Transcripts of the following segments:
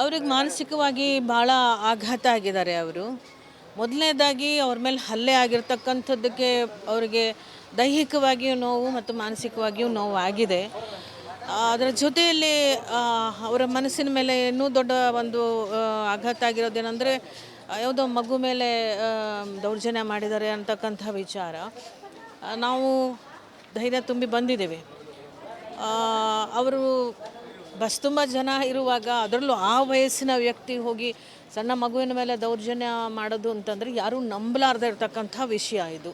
ಅವ್ರಿಗೆ ಮಾನಸಿಕವಾಗಿ ಭಾಳ ಆಘಾತ ಆಗಿದ್ದಾರೆ ಅವರು. ಮೊದಲನೇದಾಗಿ ಅವ್ರ ಮೇಲೆ ಹಲ್ಲೆ ಆಗಿರ್ತಕ್ಕಂಥದ್ದಕ್ಕೆ ಅವರಿಗೆ ದೈಹಿಕವಾಗಿಯೂ ನೋವು ಮತ್ತು ಮಾನಸಿಕವಾಗಿಯೂ ನೋವು ಆಗಿದೆ. ಅದರ ಜೊತೆಯಲ್ಲಿ ಅವರ ಮನಸ್ಸಿನ ಮೇಲೆ ಇನ್ನೂ ದೊಡ್ಡ ಒಂದು ಆಘಾತ ಆಗಿರೋದೇನೆಂದರೆ ಯಾವುದೋ ಮಗು ಮೇಲೆ ದೌರ್ಜನ್ಯ ಮಾಡಿದ್ದಾರೆ ಅಂತಕ್ಕಂಥ ವಿಚಾರ. ನಾವು ಧೈರ್ಯ ತುಂಬಿ ಬಂದಿದ್ದೇವೆ. ಅವರು ಬಸ್ ತುಂಬ ಜನ ಇರುವಾಗ ಅದರಲ್ಲೂ ಆ ವಯಸ್ಸಿನ ವ್ಯಕ್ತಿ ಹೋಗಿ ಸಣ್ಣ ಮಗುವಿನ ಮೇಲೆ ದೌರ್ಜನ್ಯ ಮಾಡೋದು ಅಂತಂದರೆ ಯಾರೂ ನಂಬಲಾರ್ದೇ ಇರತಕ್ಕಂಥ ವಿಷಯ ಇದು.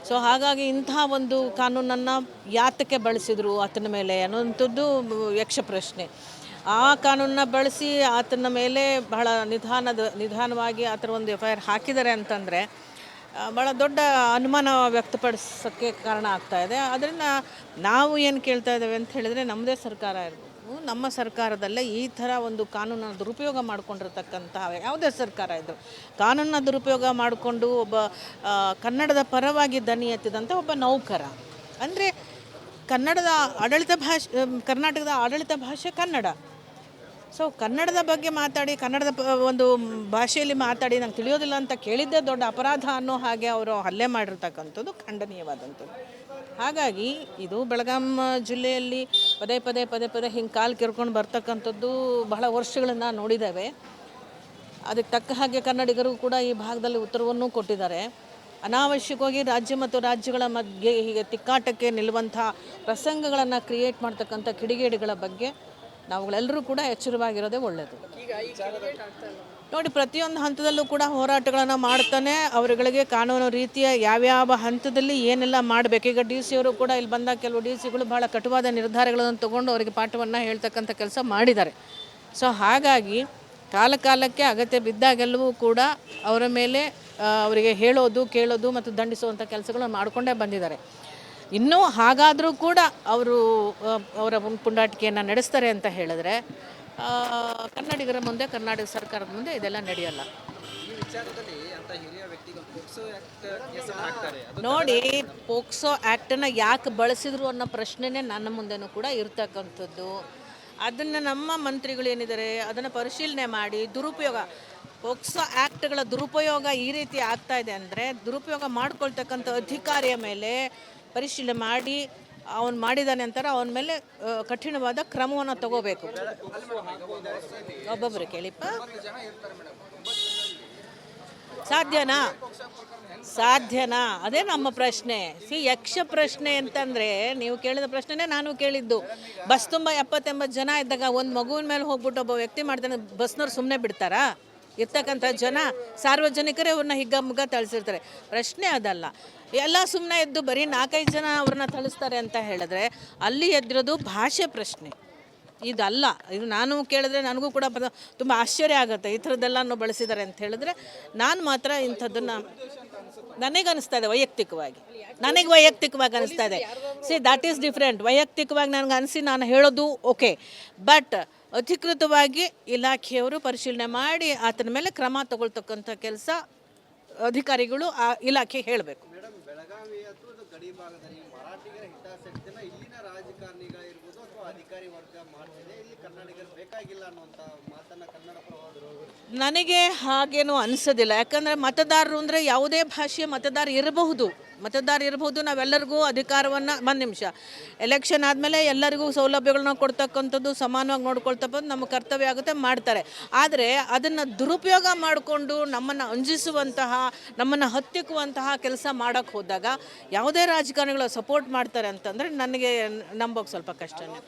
ಸೊ ಹಾಗಾಗಿ ಇಂಥ ಒಂದು ಕಾನೂನನ್ನು ಯಾತಕ್ಕೆ ಬಳಸಿದರು ಆತನ ಮೇಲೆ ಅನ್ನೋಂಥದ್ದು ಯಕ್ಷ ಪ್ರಶ್ನೆ. ಆ ಕಾನೂನನ್ನ ಬಳಸಿ ಆತನ ಮೇಲೆ ಬಹಳ ನಿಧಾನವಾಗಿ ಆ ಥರ ಒಂದು FIR ಹಾಕಿದ್ದಾರೆ ಅಂತಂದರೆ ಭಾಳ ದೊಡ್ಡ ಅನುಮಾನ ವ್ಯಕ್ತಪಡಿಸೋಕ್ಕೆ ಕಾರಣ ಆಗ್ತಾಯಿದೆ. ಅದರಿಂದ ನಾವು ಏನು ಕೇಳ್ತಾ ಇದ್ದೇವೆ ಅಂತ ಹೇಳಿದರೆ, ನಮ್ಮದೇ ಸರ್ಕಾರ ಇರ್ಬೋದು, ನಮ್ಮ ಸರ್ಕಾರದಲ್ಲೇ ಈ ಥರ ಒಂದು ಕಾನೂನನ್ನು ದುರುಪಯೋಗ ಮಾಡಿಕೊಂಡಿರ್ತಕ್ಕಂಥ ಯಾವುದೇ ಸರ್ಕಾರ ಇದ್ದರು ಕಾನೂನನ್ನ ದುರುಪಯೋಗ ಮಾಡಿಕೊಂಡು ಒಬ್ಬ ಕನ್ನಡದ ಪರವಾಗಿ ದನಿ ಎತ್ತಿದಂಥ ಒಬ್ಬ ನೌಕರ ಅಂದರೆ ಕರ್ನಾಟಕದ ಆಡಳಿತ ಭಾಷೆ ಕನ್ನಡ. ಸೊ ಕನ್ನಡದ ಬಗ್ಗೆ ಮಾತಾಡಿ, ಕನ್ನಡದ ಒಂದು ಭಾಷೆಯಲ್ಲಿ ಮಾತಾಡಿ ನಂಗೆ ತಿಳಿಯೋದಿಲ್ಲ ಅಂತ ಕೇಳಿದ್ದೇ ದೊಡ್ಡ ಅಪರಾಧ ಅನ್ನೋ ಹಾಗೆ ಅವರು ಹಲ್ಲೆ ಮಾಡಿರ್ತಕ್ಕಂಥದ್ದು ಖಂಡನೀಯವಾದಂಥದ್ದು. ಹಾಗಾಗಿ ಇದು ಬೆಳಗಾಂ ಜಿಲ್ಲೆಯಲ್ಲಿ ಪದೇ ಪದೇ ಹಿಂಗೆ ಕಾಲು ಕೆರ್ಕೊಂಡು ಬರ್ತಕ್ಕಂಥದ್ದು ಬಹಳ ವರ್ಷಗಳನ್ನು ನೋಡಿದ್ದೇವೆ. ಅದಕ್ಕೆ ತಕ್ಕ ಹಾಗೆ ಕನ್ನಡಿಗರು ಕೂಡ ಈ ಭಾಗದಲ್ಲಿ ಉತ್ತರವನ್ನೂ ಕೊಟ್ಟಿದ್ದಾರೆ. ಅನಾವಶ್ಯಕವಾಗಿ ರಾಜ್ಯ ಮತ್ತು ರಾಜ್ಯಗಳ ಮಧ್ಯೆ ಹೀಗೆ ತಿಕ್ಕಾಟಕ್ಕೆ ನಿಲ್ಲುವಂಥ ಪ್ರಸಂಗಗಳನ್ನು ಕ್ರಿಯೇಟ್ ಮಾಡ್ತಕ್ಕಂಥ ಕಿಡಿಗೇಡಿಗಳ ಬಗ್ಗೆ ನಾವುಗಳೆಲ್ಲರೂ ಕೂಡ ಎಚ್ಚರವಾಗಿರೋದೇ ಒಳ್ಳೆಯದು. ನೋಡಿ, ಪ್ರತಿಯೊಂದು ಹಂತದಲ್ಲೂ ಕೂಡ ಹೋರಾಟಗಳನ್ನು ಮಾಡ್ತಾನೆ ಅವರುಗಳಿಗೆ ಕಾನೂನು ರೀತಿಯ ಯಾವ್ಯಾವ ಹಂತದಲ್ಲಿ ಏನೆಲ್ಲ ಮಾಡಬೇಕು. ಈಗ DC ಅವರು ಕೂಡ ಇಲ್ಲಿ ಬಂದಾಗ ಕೆಲವು DCಗಳು ಭಾಳ ಕಟುವಾದ ನಿರ್ಧಾರಗಳನ್ನು ತಗೊಂಡು ಅವರಿಗೆ ಪಾಠವನ್ನು ಹೇಳ್ತಕ್ಕಂಥ ಕೆಲಸ ಮಾಡಿದ್ದಾರೆ. ಸೊ ಹಾಗಾಗಿ ಕಾಲಕ್ಕೆ ಅಗತ್ಯ ಬಿದ್ದಾಗೆಲ್ಲವೂ ಕೂಡ ಅವರ ಮೇಲೆ ಅವರಿಗೆ ಹೇಳೋದು, ಕೇಳೋದು ಮತ್ತು ದಂಡಿಸುವಂಥ ಕೆಲಸಗಳನ್ನು ಮಾಡಿಕೊಂಡೇ ಬಂದಿದ್ದಾರೆ. ಇನ್ನೂ ಹಾಗಾದರೂ ಕೂಡ ಅವರು ಅವರ ಪುಂಡಾಟಿಕೆಯನ್ನು ನಡೆಸ್ತಾರೆ ಅಂತ ಹೇಳಿದ್ರೆ ಕನ್ನಡಿಗರ ಮುಂದೆ, ಕರ್ನಾಟಕ ಸರ್ಕಾರದ ಮುಂದೆ ಇದೆಲ್ಲ ನಡೆಯಲ್ಲ. ನೋಡಿ, ಪೋಕ್ಸೋ ಆ್ಯಕ್ಟನ್ನು ಯಾಕೆ ಬಳಸಿದ್ರು ಅನ್ನೋ ಪ್ರಶ್ನೆನೇ ನನ್ನ ಮುಂದೆನೂ ಕೂಡ ಇರ್ತಕ್ಕಂಥದ್ದು. ಅದನ್ನು ನಮ್ಮ ಮಂತ್ರಿಗಳು ಏನಿದ್ದಾರೆ ಅದನ್ನು ಪರಿಶೀಲನೆ ಮಾಡಿ ಪೋಕ್ಸೋ ಆ್ಯಕ್ಟ್ಗಳ ದುರುಪಯೋಗ ಈ ರೀತಿ ಆಗ್ತಾ ಇದೆ ಅಂದರೆ ದುರುಪಯೋಗ ಮಾಡ್ಕೊಳ್ತಕ್ಕಂಥ ಅಧಿಕಾರಿಯ ಮೇಲೆ ಪರಿಶೀಲನೆ ಮಾಡಿ ಅವನು ಮಾಡಿದ್ದಾನೆ ಅಂತಾರೆ, ಅವನ ಮೇಲೆ ಕಠಿಣವಾದ ಕ್ರಮವನ್ನು ತಗೋಬೇಕು. ಒಬ್ಬೊಬ್ಬರು ಕೇಳಿಪ್ಪ, ಸಾಧ್ಯನಾ? ಅದೇ ನಮ್ಮ ಪ್ರಶ್ನೆ. ಯಕ್ಷ ಪ್ರಶ್ನೆ ಅಂತಂದರೆ ನೀವು ಕೇಳಿದ ಪ್ರಶ್ನೆನೇ ನಾನು ಕೇಳಿದ್ದು. ಬಸ್ ತುಂಬ 70-80 ಜನ ಇದ್ದಾಗ ಒಂದು ಮಗುವಿನ ಮೇಲೆ ಹೋಗ್ಬಿಟ್ಟು ಒಬ್ಬ ವ್ಯಕ್ತಿ ಮಾಡ್ತಾನೆ, ಬಸ್ನವ್ರು ಸುಮ್ಮನೆ ಬಿಡ್ತಾರಾ? ಇರ್ತಕ್ಕಂಥ ಜನ ಸಾರ್ವಜನಿಕರೇ ಅವ್ರನ್ನ ಹಿಗ್ಗಮುಗ್ಗ ಥಳಿಸಿರ್ತಾರೆ. ಪ್ರಶ್ನೆ ಅದಲ್ಲ. ಎಲ್ಲ ಸುಮ್ಮನೆ ಎದ್ದು ಬರೀ 4-5 ಜನ ಅವ್ರನ್ನ ಥಳಿಸ್ತಾರೆ ಅಂತ ಹೇಳಿದ್ರೆ ಅಲ್ಲಿ ಎದ್ದಿರೋದು ಭಾಷೆ ಪ್ರಶ್ನೆ, ಇದಲ್ಲ. ಇದು ನಾನು ಕೇಳಿದ್ರೆ ನನಗೂ ಕೂಡ ತುಂಬ ಆಶ್ಚರ್ಯ ಆಗುತ್ತೆ. ಈ ಥರದ್ದೆಲ್ಲನೂ ಬಳಸಿದ್ದಾರೆ ಅಂತ ಹೇಳಿದ್ರೆ ನಾನು ಮಾತ್ರ ಇಂಥದ್ದನ್ನು ನನಗನ್ನಿಸ್ತಾ ಇದೆ ವೈಯಕ್ತಿಕವಾಗಿ ಅನಿಸ್ತಾ ಇದೆ. That is different. ವೈಯಕ್ತಿಕವಾಗಿ ನನಗೆ ಅನಿಸಿ ನಾನು ಹೇಳೋದು ಓಕೆ, ಬಟ್ ಅಧಿಕೃತವಾಗಿ ಇಲಾಖೆಯವರು ಪರಿಶೀಲನೆ ಮಾಡಿ ಆತನ ಮೇಲೆ ಕ್ರಮ ತಗೊಳ್ತಕ್ಕಂಥ ಕೆಲಸ ಅಧಿಕಾರಿಗಳು ಆ ಇಲಾಖೆ ಹೇಳಬೇಕು. ಬೆಳಗಾವಿ ಅಥವಾ ಗಡಿ ಭಾಗದಲ್ಲಿ ಮರಾಠಿಗರ ಹಿತಾಸಕ್ತಿನ ಇಲ್ಲಿನ ರಾಜಕಾರಣಿಗಳಿರ್ಬೋದು ಅಥವಾ ಅಧಿಕಾರಿ ವರ್ಗ ಮಾಡ್ತಿದೆ, ಇಲ್ಲಿ ಕನ್ನಡಿಗರು ಬೇಕಾಗಿಲ್ಲ ಅನ್ನುವಂಥ ಮಾತನ್ನು ಕನ್ನಡ ಪ್ರವಾದರು. ನನಗೆ ಹಾಗೇನೂ ಅನಿಸೋದಿಲ್ಲ. ಯಾಕಂದರೆ ಮತದಾರರು ಅಂದರೆ ಯಾವುದೇ ಭಾಷೆಯ ಮತದಾರ ಇರಬಹುದು. ನಾವೆಲ್ಲರಿಗೂ ಅಧಿಕಾರವನ್ನು, ಒಂದು ನಿಮಿಷ, ಎಲೆಕ್ಷನ್ ಆದಮೇಲೆ ಎಲ್ಲರಿಗೂ ಸೌಲಭ್ಯಗಳನ್ನ ಕೊಡ್ತಕ್ಕಂಥದ್ದು, ಸಮಾನವಾಗಿ ನೋಡ್ಕೊಳ್ತಕ್ಕಂಥದ್ದು ನಮ್ಮ ಕರ್ತವ್ಯ ಆಗುತ್ತೆ, ಮಾಡ್ತಾರೆ. ಆದರೆ ಅದನ್ನು ದುರುಪಯೋಗ ಮಾಡಿಕೊಂಡು ನಮ್ಮನ್ನು ಅಂಜಿಸುವಂತಹ, ನಮ್ಮನ್ನು ಹತ್ತಿಕ್ಕುವಂತಹ ಕೆಲಸ ಮಾಡೋಕ್ಕೆ ಹೋದಾಗ ಯಾವುದೇ ರಾಜಕಾರಣಿಗಳು ಸಪೋರ್ಟ್ ಮಾಡ್ತಾರೆ ಅಂತಂದರೆ ನನಗೆ ನಂಬೋಕೆ ಸ್ವಲ್ಪ ಕಷ್ಟನೇ.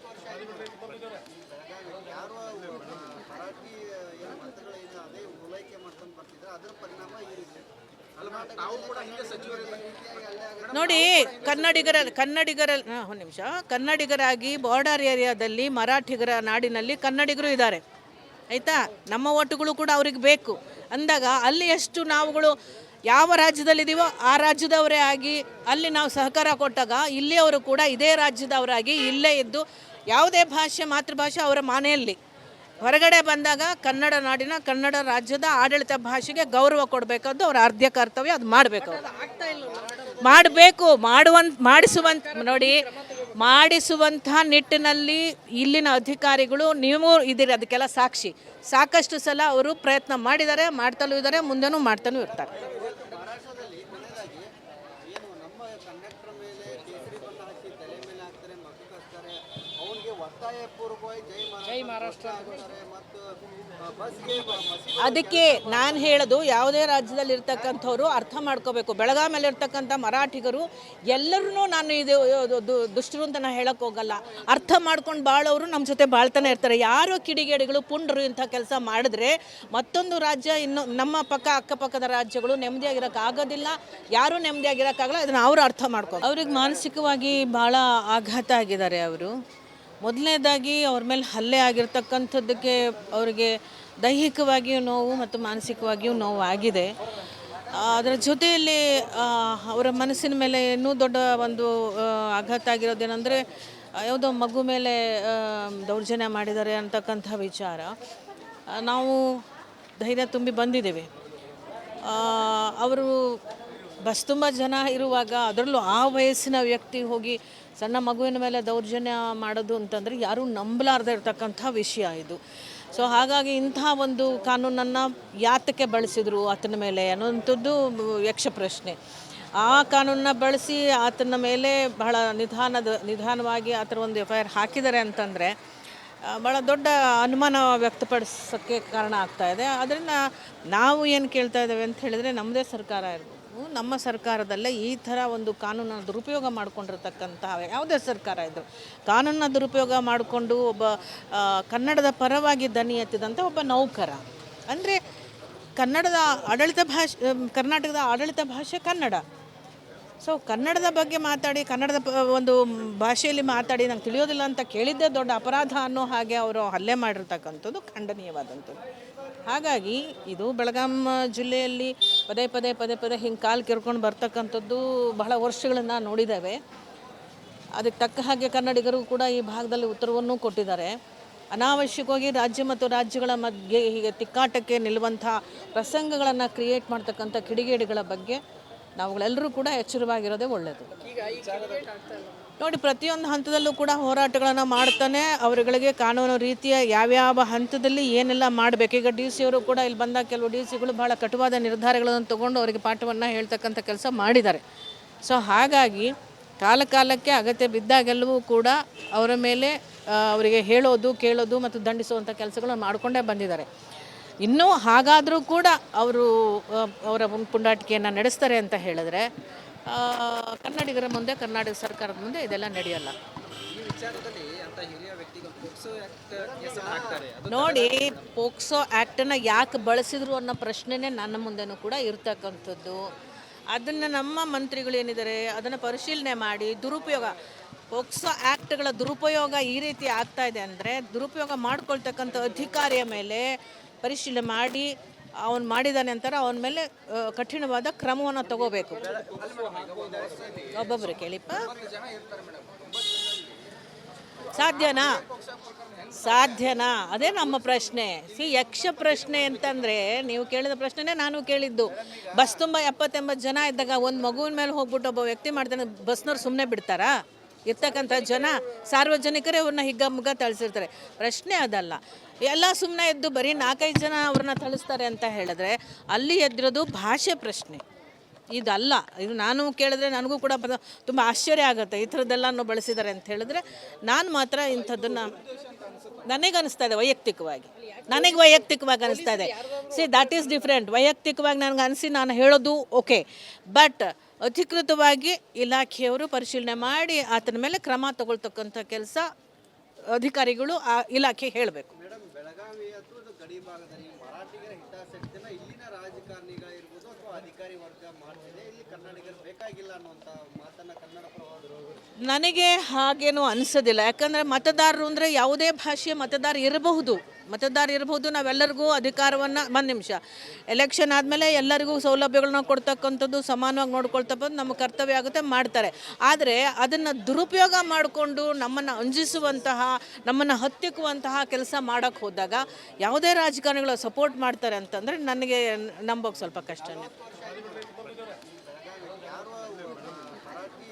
ನೋಡಿ, ಒಂದು ನಿಮಿಷ, ಕನ್ನಡಿಗರಾಗಿ ಬಾರ್ಡರ್ ಏರಿಯಾದಲ್ಲಿ ಮರಾಠಿಗರ ನಾಡಿನಲ್ಲಿ ಕನ್ನಡಿಗರು ಇದ್ದಾರೆ, ಆಯಿತಾ? ನಮ್ಮ ಓಟುಗಳು ಕೂಡ ಅವ್ರಿಗೆ ಬೇಕು ಅಂದಾಗ ಅಲ್ಲಿ ಎಷ್ಟು ನಾವುಗಳು ಯಾವ ರಾಜ್ಯದಲ್ಲಿದ್ದೀವೋ ಆ ರಾಜ್ಯದವರೇ ಆಗಿ ಅಲ್ಲಿ ನಾವು ಸಹಕಾರ ಕೊಟ್ಟಾಗ ಇಲ್ಲಿಯವರು ಕೂಡ ಇದೇ ರಾಜ್ಯದವರಾಗಿ ಇಲ್ಲೇ ಇದ್ದು ಯಾವುದೇ ಮಾತೃಭಾಷೆ ಅವರ ಮನೆಯಲ್ಲಿ ಹೊರಗಡೆ ಬಂದಾಗ ಕನ್ನಡ ನಾಡಿನ, ಕನ್ನಡ ರಾಜ್ಯದ ಆಡಳಿತ ಭಾಷೆಗೆ ಗೌರವ ಕೊಡಬೇಕಾದ್ದು ಅವರ ಆದ್ಯ ಕರ್ತವ್ಯ. ಅದು ಮಾಡಬೇಕು, ಮಾಡಿಸುವಂತ. ನೋಡಿ, ಮಾಡಿಸುವಂಥ ನಿಟ್ಟಿನಲ್ಲಿ ಇಲ್ಲಿನ ಅಧಿಕಾರಿಗಳು ನೀವು ಇದ್ದೀರಿ, ಅದಕ್ಕೆಲ್ಲ ಸಾಕ್ಷಿ. ಸಾಕಷ್ಟು ಸಲ ಅವರು ಪ್ರಯತ್ನ ಮಾಡಿದ್ದಾರೆ, ಮಾಡ್ತಲೂ ಇದ್ದಾರೆ, ಮುಂದೆನೂ ಮಾಡ್ತಾನೂ ಇರ್ತಾರೆ. ಮಹಾರಾಷ್ಟ್ರದಲ್ಲಿ ಕೊನೆಯದಾಗಿ ಏನು ನಮ್ಮ ಕಂಡಕ್ಟರ್ ಮೇಲೆ ಕೇಸರಿ ಬಣ್ಣ ಹಚ್ಚಿ ತಲೆ ಮೇಲೆ ಹಾಕ್ತಾರೆ, ಮಕ್ಕಳು ಕಚ್ತಾರೆ, ಅವನಿಗೆ ಒತ್ತಾಯಪೂರ್ವಕವಾಗಿ ಜೈ ಮಹಾರಾಷ್ಟ್ರ ಹಾಕ್ತಾರೆ ಮತ್ತು ಬಸ್ಗೆ ಅದಕ್ಕೆ ನಾನು ಹೇಳೋದು, ಯಾವುದೇ ರಾಜ್ಯದಲ್ಲಿ ಇರ್ತಕ್ಕಂಥವ್ರು ಅರ್ಥ ಮಾಡ್ಕೋಬೇಕು. ಬೆಳಗಾವಿಯಲ್ಲಿ ಇರ್ತಕ್ಕಂಥ ಮರಾಠಿಗರು ಎಲ್ಲರೂ ನಾನು ಇದು ದುಷ್ಟರು ಅಂತ ನಾನು ಹೇಳಕ್ಕೆ ಹೋಗಲ್ಲ. ಅರ್ಥ ಮಾಡ್ಕೊಂಡು ಬಾಳೋರು ನಮ್ಮ ಜೊತೆ ಬಾಳ್ತಾನೆ ಇರ್ತಾರೆ. ಯಾರೋ ಕಿಡಿಗೇಡಿಗಳು ಪುಂಡರು ಇಂಥ ಕೆಲಸ ಮಾಡಿದ್ರೆ ಮತ್ತೊಂದು ರಾಜ್ಯ, ಇನ್ನು ನಮ್ಮ ಅಕ್ಕಪಕ್ಕದ ರಾಜ್ಯಗಳು ನೆಮ್ಮದಿಯಾಗಿರೋಕ್ಕಾಗೋದಿಲ್ಲ, ಯಾರೂ ನೆಮ್ಮದಿಯಾಗಿರೋಕ್ಕಾಗಲ್ಲ. ಇದನ್ನು ಅವರು ಅರ್ಥ ಮಾಡ್ಕೊ. ಅವ್ರಿಗೆ ಮಾನಸಿಕವಾಗಿ ಭಾಳ ಆಘಾತ ಆಗಿದ್ದಾರೆ ಅವರು. ಮೊದಲನೇದಾಗಿ ಅವ್ರ ಮೇಲೆ ಹಲ್ಲೆ ಆಗಿರ್ತಕ್ಕಂಥದ್ದಕ್ಕೆ ಅವರಿಗೆ ದೈಹಿಕವಾಗಿಯೂ ನೋವು ಮತ್ತು ಮಾನಸಿಕವಾಗಿಯೂ ನೋವು ಆಗಿದೆ. ಅದರ ಜೊತೆಯಲ್ಲಿ ಅವರ ಮನಸ್ಸಿನ ಮೇಲೆ ಇನ್ನೂ ದೊಡ್ಡ ಒಂದು ಆಘಾತ ಆಗಿರೋದೇನೆಂದರೆ, ಯಾವುದೋ ಮಗು ಮೇಲೆ ದೌರ್ಜನ್ಯ ಮಾಡಿದ್ದಾರೆ ಅಂತಕ್ಕಂಥ ವಿಚಾರ. ನಾವು ಧೈರ್ಯ ತುಂಬಿ ಬಂದಿದ್ದೇವೆ. ಅವರು ಬಸ್ ತುಂಬ ಜನ ಇರುವಾಗ, ಅದರಲ್ಲೂ ಆ ವಯಸ್ಸಿನ ವ್ಯಕ್ತಿ ಹೋಗಿ ಸಣ್ಣ ಮಗುವಿನ ಮೇಲೆ ದೌರ್ಜನ್ಯ ಮಾಡೋದು ಅಂತಂದರೆ ಯಾರೂ ನಂಬಲಾರ್ದೇ ಇರ್ತಕ್ಕಂಥ ವಿಷಯ ಇದು. ಸೊ ಹಾಗಾಗಿ ಇಂಥ ಒಂದು ಕಾನೂನನ್ನು ಯಾತಕ್ಕೆ ಬಳಸಿದರು ಆತನ ಮೇಲೆ ಅನ್ನೋಂಥದ್ದು ಯಕ್ಷ ಪ್ರಶ್ನೆ. ಆ ಕಾನೂನನ್ನ ಬಳಸಿ ಆತನ ಮೇಲೆ ಬಹಳ ನಿಧಾನವಾಗಿ ಆತರ ಒಂದು FIR ಹಾಕಿದ್ದಾರೆ ಅಂತಂದರೆ ಭಾಳ ದೊಡ್ಡ ಅನುಮಾನ ವ್ಯಕ್ತಪಡಿಸೋಕ್ಕೆ ಕಾರಣ ಆಗ್ತಾಯಿದೆ. ಅದರಿಂದ ನಾವು ಏನು ಕೇಳ್ತಾ ಇದ್ದೇವೆ ಅಂತ ಹೇಳಿದರೆ, ನಮ್ಮದೇ ಸರ್ಕಾರ ಇರ್ಬೋದು, ನಮ್ಮ ಸರ್ಕಾರದಲ್ಲೇ ಈ ಥರ ಒಂದು ಕಾನೂನನ್ನು ದುರುಪಯೋಗ ಮಾಡಿಕೊಂಡಿರ್ತಕ್ಕಂಥ ಯಾವುದೇ ಸರ್ಕಾರ ಇದ್ದರು, ಕಾನೂನನ್ನ ದುರುಪಯೋಗ ಮಾಡಿಕೊಂಡು ಒಬ್ಬ ಕನ್ನಡದ ಪರವಾಗಿ ದನಿ ಎತ್ತಿದಂಥ ಒಬ್ಬ ನೌಕರ ಅಂದರೆ, ಕನ್ನಡದ ಆಡಳಿತ ಭಾಷೆ, ಕರ್ನಾಟಕದ ಆಡಳಿತ ಭಾಷೆ ಕನ್ನಡ. ಸೊ ಕನ್ನಡದ ಬಗ್ಗೆ ಮಾತಾಡಿ, ಕನ್ನಡದ ಒಂದು ಭಾಷೆಯಲ್ಲಿ ಮಾತಾಡಿ ನಂಗೆ ತಿಳಿಯೋದಿಲ್ಲ ಅಂತ ಕೇಳಿದ್ದೇ ದೊಡ್ಡ ಅಪರಾಧ ಅನ್ನೋ ಹಾಗೆ ಅವರು ಹಲ್ಲೆ ಮಾಡಿರ್ತಕ್ಕಂಥದ್ದು ಖಂಡನೀಯವಾದಂಥದ್ದು. ಹಾಗಾಗಿ ಇದು ಬೆಳಗಾಂ ಜಿಲ್ಲೆಯಲ್ಲಿ ಪದೇ ಪದೇ ಹಿಂಗೆ ಕಾಲು ಕೆರ್ಕೊಂಡು ಬರ್ತಕ್ಕಂಥದ್ದು ಬಹಳ ವರ್ಷಗಳನ್ನು ನೋಡಿದ್ದೇವೆ. ಅದಕ್ಕೆ ತಕ್ಕ ಹಾಗೆ ಕನ್ನಡಿಗರು ಕೂಡ ಈ ಭಾಗದಲ್ಲಿ ಉತ್ತರವನ್ನು ಕೊಟ್ಟಿದ್ದಾರೆ. ಅನಾವಶ್ಯಕವಾಗಿ ರಾಜ್ಯ ಮತ್ತು ರಾಜ್ಯಗಳ ಮಧ್ಯೆ ಹೀಗೆ ತಿಕ್ಕಾಟಕ್ಕೆ ನಿಲ್ಲುವಂಥ ಪ್ರಸಂಗಗಳನ್ನು ಕ್ರಿಯೇಟ್ ಮಾಡ್ತಕ್ಕಂಥ ಕಿಡಿಗೇಡಿಗಳ ಬಗ್ಗೆ ನಾವುಗಳೆಲ್ಲರೂ ಕೂಡ ಎಚ್ಚರವಾಗಿರೋದೇ ಒಳ್ಳೆಯದು. ನೋಡಿ, ಪ್ರತಿಯೊಂದು ಹಂತದಲ್ಲೂ ಕೂಡ ಹೋರಾಟಗಳನ್ನು ಮಾಡ್ತಾನೆ, ಅವರುಗಳಿಗೆ ಕಾನೂನು ರೀತಿಯ ಯಾವ್ಯಾವ ಹಂತದಲ್ಲಿ ಏನೆಲ್ಲ ಮಾಡಬೇಕು. ಈಗ DC ಅವರು ಕೂಡ ಇಲ್ಲಿ ಬಂದ ಕೆಲವು DCಗಳು ಭಾಳ ಕಟುವಾದ ನಿರ್ಧಾರಗಳನ್ನು ತಗೊಂಡು ಅವರಿಗೆ ಪಾಠವನ್ನು ಹೇಳ್ತಕ್ಕಂಥ ಕೆಲಸ ಮಾಡಿದ್ದಾರೆ. ಸೊ ಹಾಗಾಗಿ ಕಾಲಕ್ಕೆ ಅಗತ್ಯ ಬಿದ್ದಾಗೆಲ್ಲವೂ ಕೂಡ ಅವರ ಮೇಲೆ ಅವರಿಗೆ ಹೇಳೋದು, ಕೇಳೋದು ಮತ್ತು ದಂಡಿಸುವಂಥ ಕೆಲಸಗಳನ್ನು ಮಾಡಿಕೊಂಡೇ ಬಂದಿದ್ದಾರೆ. ಇನ್ನೂ ಹಾಗಾದರೂ ಕೂಡ ಅವರು ಅವರ ಪುಂಡಾಟಿಕೆಯನ್ನು ನಡೆಸ್ತಾರೆ ಅಂತ ಹೇಳಿದ್ರೆ, ಕನ್ನಡಿಗರ ಮುಂದೆ, ಕರ್ನಾಟಕ ಸರ್ಕಾರದ ಮುಂದೆ ಇದೆಲ್ಲ ನಡೆಯಲ್ಲ. ನೋಡಿ, ಪೋಕ್ಸೋ ಆ್ಯಕ್ಟನ್ನು ಯಾಕೆ ಬಳಸಿದ್ರು ಅನ್ನೋ ಪ್ರಶ್ನೆನೇ ನನ್ನ ಮುಂದೆನೂ ಕೂಡ ಇರ್ತಕ್ಕಂಥದ್ದು. ಅದನ್ನು ನಮ್ಮ ಮಂತ್ರಿಗಳು ಏನಿದ್ದಾರೆ ಅದನ್ನು ಪರಿಶೀಲನೆ ಮಾಡಿ, ದುರುಪಯೋಗ, ಪೋಕ್ಸೋ ಆ್ಯಕ್ಟ್ಗಳ ದುರುಪಯೋಗ ಈ ರೀತಿ ಆಗ್ತಾ ಇದೆ ಅಂದರೆ, ದುರುಪಯೋಗ ಮಾಡ್ಕೊಳ್ತಕ್ಕಂಥ ಅಧಿಕಾರಿಯ ಮೇಲೆ ಪರಿಶೀಲನೆ ಮಾಡಿ ಅವನು ಮಾಡಿದ್ದಾನೆ ಅಂತಾರೆ, ಅವನ ಮೇಲೆ ಕಠಿಣವಾದ ಕ್ರಮವನ್ನು ತಗೋಬೇಕು. ಒಬ್ಬೊಬ್ಬರು ಕೇಳಿಪ್ಪ, ಸಾಧ್ಯನಾ? ಅದೇ ನಮ್ಮ ಪ್ರಶ್ನೆ. ಯಕ್ಷ ಪ್ರಶ್ನೆ ಅಂತಂದರೆ, ನೀವು ಕೇಳಿದ ಪ್ರಶ್ನೆನೇ ನಾನು ಕೇಳಿದ್ದು. ಬಸ್ ತುಂಬ 70-80 ಜನ ಇದ್ದಾಗ ಒಂದು ಮಗುವಿನ ಮೇಲೆ ಹೋಗ್ಬಿಟ್ಟು ಒಬ್ಬ ವ್ಯಕ್ತಿ ಮಾಡ್ತಾನೆ, ಬಸ್ನವ್ರು ಸುಮ್ಮನೆ ಬಿಡ್ತಾರಾ? ಇರ್ತಕ್ಕಂಥ ಜನ ಸಾರ್ವಜನಿಕರೇ ಅವ್ರನ್ನ ಹಿಗ್ಗಮುಗ್ಗ ಥಳಿಸಿರ್ತಾರೆ. ಪ್ರಶ್ನೆ ಅದಲ್ಲ. ಎಲ್ಲ ಸುಮ್ಮನೆ ಎದ್ದು ಬರೀ 4-5 ಜನ ಅವ್ರನ್ನ ಥಳಿಸ್ತಾರೆ ಅಂತ ಹೇಳಿದ್ರೆ, ಅಲ್ಲಿ ಎದ್ದಿರೋದು ಭಾಷೆ ಪ್ರಶ್ನೆ, ಇದಲ್ಲ. ಇದು ನಾನು ಕೇಳಿದ್ರೆ ನನಗೂ ಕೂಡ ತುಂಬ ಆಶ್ಚರ್ಯ ಆಗುತ್ತೆ, ಈ ಥರದ್ದೆಲ್ಲನೂ ಬಳಸಿದ್ದಾರೆ ಅಂತ ಹೇಳಿದ್ರೆ. ನಾನು ಮಾತ್ರ ಇಂಥದ್ದನ್ನು ನನಗನ್ನಿಸ್ತಾ ಇದೆ, ನನಗೆ ವೈಯಕ್ತಿಕವಾಗಿ ಅನಿಸ್ತಾ ಇದೆ. That is different. ವೈಯಕ್ತಿಕವಾಗಿ ನನಗೆ ಅನಿಸಿ ನಾನು ಹೇಳೋದು ಓಕೆ, ಬಟ್ ಅಧಿಕೃತವಾಗಿ ಇಲಾಖೆಯವರು ಪರಿಶೀಲನೆ ಮಾಡಿ ಆತನ ಮೇಲೆ ಕ್ರಮ ತಗೊಳ್ತಕ್ಕಂಥ ಕೆಲಸ ಅಧಿಕಾರಿಗಳು ಆ ಇಲಾಖೆ ಹೇಳಬೇಕು. ಮೇಡಮ್, ಬೆಳಗಾವಿ ಅಥವಾ ಗಡಿ ಭಾಗದಲ್ಲಿ ಮರಾಠಿಗರ ಹಿತಾಸಕ್ತಿನ ಇಲ್ಲಿನ ರಾಜಕಾರಣಿಗಳಿರ್ಬೋದು ಅಥವಾ ಅಧಿಕಾರಿ ವರ್ಗ ಮಾಡ್ತಿದೆ, ಇಲ್ಲಿ ಕನ್ನಡಿಗರು ಬೇಕಾಗಿಲ್ಲ ಅನ್ನುವಂಥ ಮಾತನ್ನು ಕನ್ನಡ ಪ್ರವಾದರು. ನನಗೆ ಹಾಗೇನೂ ಅನಿಸೋದಿಲ್ಲ. ಯಾಕಂದರೆ ಮತದಾರರು ಅಂದರೆ ಯಾವುದೇ ಭಾಷೆಯ ಮತದಾರ ಇರಬಹುದು, ನಾವೆಲ್ಲರಿಗೂ ಅಧಿಕಾರವನ್ನು, ಒಂದು ನಿಮಿಷ, ಎಲೆಕ್ಷನ್ ಆದಮೇಲೆ ಎಲ್ಲರಿಗೂ ಸೌಲಭ್ಯಗಳನ್ನ ಕೊಡ್ತಕ್ಕಂಥದ್ದು, ಸಮಾನವಾಗಿ ನೋಡ್ಕೊಳ್ತಕ್ಕಂಥದ್ದು ನಮ್ಮ ಕರ್ತವ್ಯ ಆಗುತ್ತೆ, ಮಾಡ್ತಾರೆ. ಆದರೆ ಅದನ್ನು ದುರುಪಯೋಗ ಮಾಡಿಕೊಂಡು ನಮ್ಮನ್ನು ಅಂಜಿಸುವಂತಹ, ನಮ್ಮನ್ನು ಹತ್ತಿಕ್ಕುವಂತಹ ಕೆಲಸ ಮಾಡೋಕ್ಕೆ ಹೋದಾಗ ಯಾವುದೇ ರಾಜಕಾರಣಿಗಳು ಸಪೋರ್ಟ್ ಮಾಡ್ತಾರೆ ಅಂತಂದರೆ ನನಗೆ ನಂಬೋಕೆ ಸ್ವಲ್ಪ ಕಷ್ಟನೇ. ಮರಾಠಿ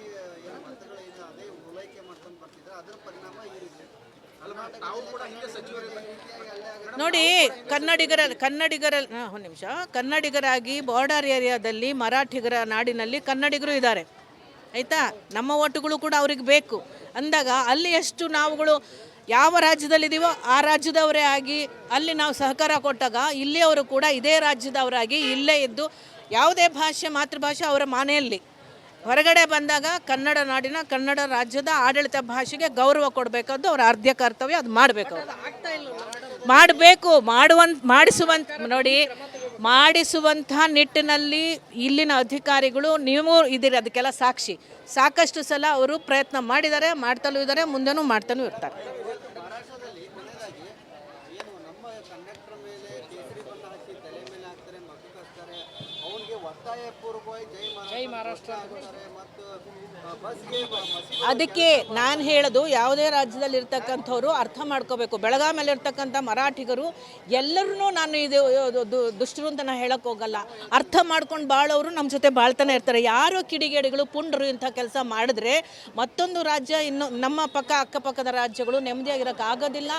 ಏನು ಮತಗಳಿಂದ ಅದೇ ಓಲೈಕೆ ಮಾಡ್ಕೊಂಡು ನೋಡಿ, ಒಂದು ನಿಮಿಷ, ಕನ್ನಡಿಗರಾಗಿ ಬಾರ್ಡರ್ ಏರಿಯಾದಲ್ಲಿ ಮರಾಠಿಗರ ನಾಡಿನಲ್ಲಿ ಕನ್ನಡಿಗರು ಇದ್ದಾರೆ ಆಯಿತಾ. ನಮ್ಮ ಓಟುಗಳು ಕೂಡ ಅವ್ರಿಗೆ ಬೇಕು ಅಂದಾಗ ಅಲ್ಲಿ ಎಷ್ಟು ನಾವುಗಳು ಯಾವ ರಾಜ್ಯದಲ್ಲಿದ್ದೀವೋ ಆ ರಾಜ್ಯದವರೇ ಆಗಿ ಅಲ್ಲಿ ನಾವು ಸಹಕಾರ ಕೊಟ್ಟಾಗ ಇಲ್ಲಿಯವರು ಕೂಡ ಇದೇ ರಾಜ್ಯದವರಾಗಿ ಇಲ್ಲೇ ಇದ್ದು ಯಾವುದೇ ಭಾಷೆ ಮಾತೃಭಾಷೆ ಅವರ ಮನೆಯಲ್ಲಿ, ಹೊರಗಡೆ ಬಂದಾಗ ಕನ್ನಡ ನಾಡಿನ ಕನ್ನಡ ರಾಜ್ಯದ ಆಡಳಿತ ಭಾಷೆಗೆ ಗೌರವ ಕೊಡಬೇಕಾದ್ದು ಅವರ ಆದ್ಯ ಕರ್ತವ್ಯ. ಅದು ಮಾಡಬೇಕು, ಮಾಡಿಸುವಂಥ ನಿಟ್ಟಿನಲ್ಲಿ ಇಲ್ಲಿನ ಅಧಿಕಾರಿಗಳು ನೀವು ಇದ್ದೀರಿ, ಅದಕ್ಕೆಲ್ಲ ಸಾಕ್ಷಿ. ಸಾಕಷ್ಟು ಸಲ ಅವರು ಪ್ರಯತ್ನ ಮಾಡಿದ್ದಾರೆ, ಮಾಡ್ತಲೂ ಇದ್ದಾರೆ, ಮುಂದೆನೂ ಮಾಡ್ತಾನೂ ಇರ್ತಾರೆ. ಮಹಾರಾಷ್ಟ್ರದಲ್ಲಿ ಕೊನೆಯದಾಗಿ ಏನು ನಮ್ಮ ಕಂಡಕ್ಟರ್ ಮೇಲೆ ಕೇಸರಿ ಬಣ್ಣ ಹಚ್ಚಿ ತಲೆ ಮೇಲೆ ಹಾಕ್ತಾರೆ, ಮಕ್ಕಳು ಹಚ್ತಾರೆ, ಅವನಿಗೆ ಒತ್ತಾಯ ಪೂರ್ವಕವಾಗಿ ಜೈ ಮಹಾರಾಷ್ಟ್ರ ಹಾಕ್ತಾರೆ ಮತ್ತು ಬಸ್ಗೆ ಅದಕ್ಕೆ ನಾನು ಹೇಳೋದು, ಯಾವುದೇ ರಾಜ್ಯದಲ್ಲಿ ಇರ್ತಕ್ಕಂಥವ್ರು ಅರ್ಥ ಮಾಡ್ಕೋಬೇಕು. ಬೆಳಗಾವಿಯಲ್ಲಿ ಇರ್ತಕ್ಕಂಥ ಮರಾಠಿಗರು ಎಲ್ಲರೂ ನಾನು ಇದು ದುಷ್ಟರು ಅಂತ ನಾನು ಹೇಳೋಕ್ಕೆ ಹೋಗಲ್ಲ. ಅರ್ಥ ಮಾಡ್ಕೊಂಡು ಬಾಳೋರು ನಮ್ಮ ಜೊತೆ ಬಾಳ್ತಾನೆ ಇರ್ತಾರೆ. ಯಾರೋ ಕಿಡಿಗೇಡಿಗಳು ಪುಂಡರು ಇಂಥ ಕೆಲಸ ಮಾಡಿದ್ರೆ ಮತ್ತೊಂದು ರಾಜ್ಯ, ಇನ್ನು ನಮ್ಮ ಅಕ್ಕಪಕ್ಕದ ರಾಜ್ಯಗಳು ನೆಮ್ಮದಿಯಾಗಿರೋಕ್ಕಾಗೋದಿಲ್ಲ,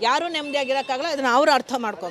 ಯಾರೂ ನೆಮ್ಮದಿಯಾಗಿರೋಕ್ಕಾಗಲ್ಲ. ಇದನ್ನು ಅವರು ಅರ್ಥ ಮಾಡ್ಕೋ.